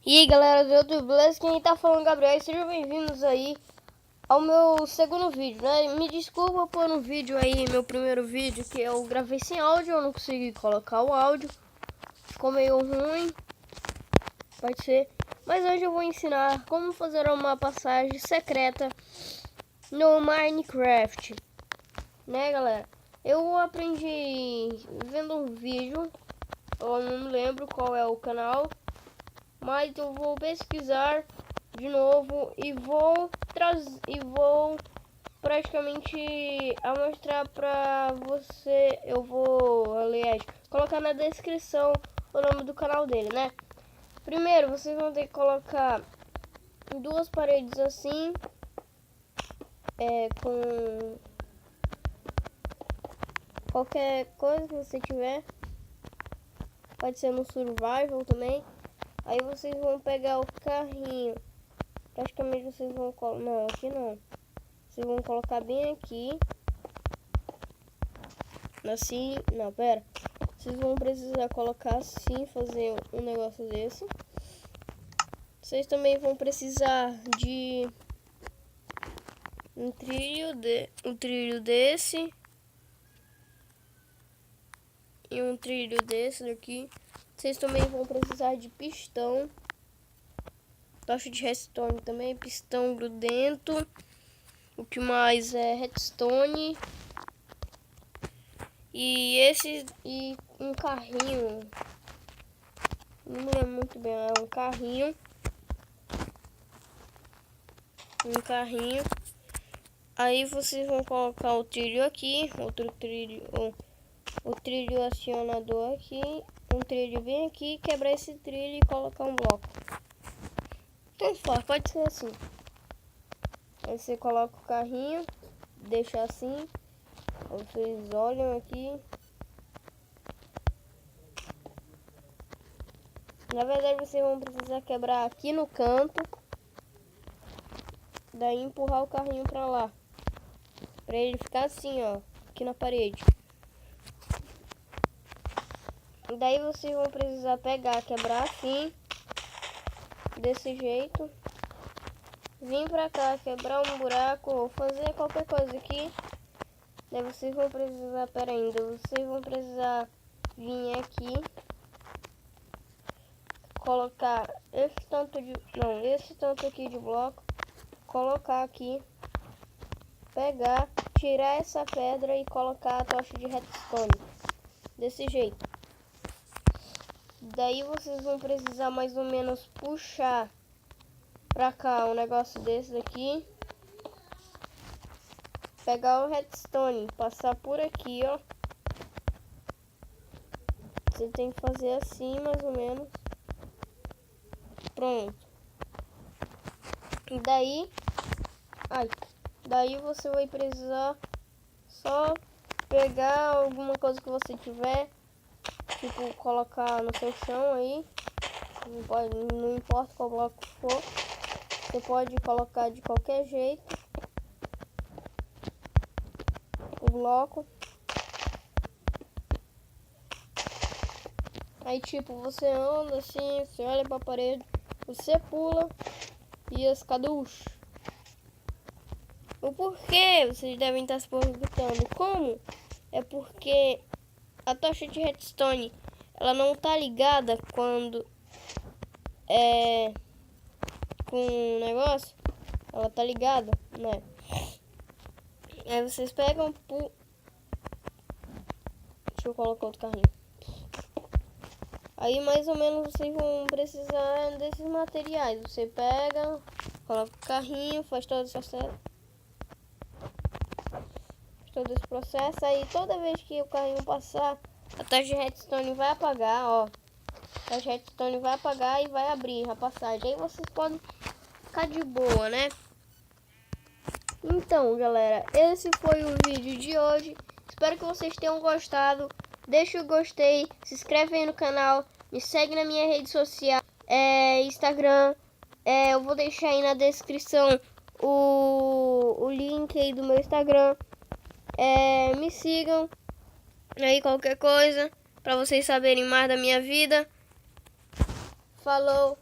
E aí galera do YouTube, beleza? Quem tá falando é Gabriel, e sejam bem-vindos aí ao meu segundo vídeo, né? Me desculpa por um vídeo aí, meu primeiro vídeo, que eu gravei sem áudio, eu não consegui colocar o áudio, ficou meio ruim, pode ser. Mas hoje eu vou ensinar como fazer uma passagem secreta no Minecraft, né galera? Eu aprendi vendo um vídeo, eu não me lembro qual é o canal, mas eu vou pesquisar de novo e vou praticamente mostrar pra você. Eu vou, aliás, colocar na descrição o nome do canal dele, né? Primeiro vocês vão ter que colocar duas paredes assim, com qualquer coisa que você tiver, pode ser no survival também. Aí vocês vão pegar o carrinho, praticamente vocês vão colocar, não, aqui não, vocês vão colocar bem aqui, assim, não, pera, vocês vão precisar colocar assim, fazer um negócio desse. Vocês também vão precisar de um trilho desse e um trilho desse daqui. Vocês também vão precisar de pistão, tocha de redstone também, pistão grudento. O que mais é redstone e um carrinho. Não me lembro muito bem, é um carrinho. Aí vocês vão colocar o trilho aqui, outro trilho, o trilho acionador aqui, um trilho bem aqui, quebrar esse trilho e colocar um bloco. Tanto faz, pode ser assim. Aí você coloca o carrinho, deixa assim. Vocês olham aqui. Na verdade vocês vão precisar quebrar aqui no canto. Daí empurrar o carrinho pra lá. Pra ele ficar assim, ó, aqui na parede. Daí vocês vão precisar pegar, quebrar assim, desse jeito. Vir pra cá, quebrar um buraco ou fazer qualquer coisa aqui. Daí vocês vão precisar, vocês vão precisar vir aqui. Colocar esse tanto aqui de bloco. Colocar aqui. Pegar, tirar essa pedra e colocar a tocha de redstone. Desse jeito. Daí vocês vão precisar mais ou menos puxar pra cá um negócio desse daqui. Pegar o redstone, passar por aqui, ó. Você tem que fazer assim, mais ou menos. Pronto. E daí você vai precisar só pegar alguma coisa que você tiver, tipo colocar no seu chão aí. Não importa qual bloco for, você pode colocar de qualquer jeito o bloco. Aí tipo, você anda assim, você olha pra parede, você pula e as caduche. O porquê vocês devem estar se perguntando como? É porque a tocha de redstone ela não tá ligada quando é com o negócio, ela tá ligada, né? Aí vocês pegam deixa eu colocar outro carrinho. Aí mais ou menos vocês vão precisar desses materiais. Você pega, coloca o carrinho, faz todo esse processo. Aí toda vez que o carrinho passar, a tocha de redstone vai apagar, ó. A tocha de redstone vai apagar e vai abrir a passagem. Aí vocês podem ficar de boa, né? Então, galera, esse foi o vídeo de hoje. Espero que vocês tenham gostado. Deixa o gostei, se inscreve aí no canal, me segue na minha rede social, Instagram. Eu vou deixar aí na descrição o link aí do meu Instagram. Me sigam aí qualquer coisa, para vocês saberem mais da minha vida. Falou!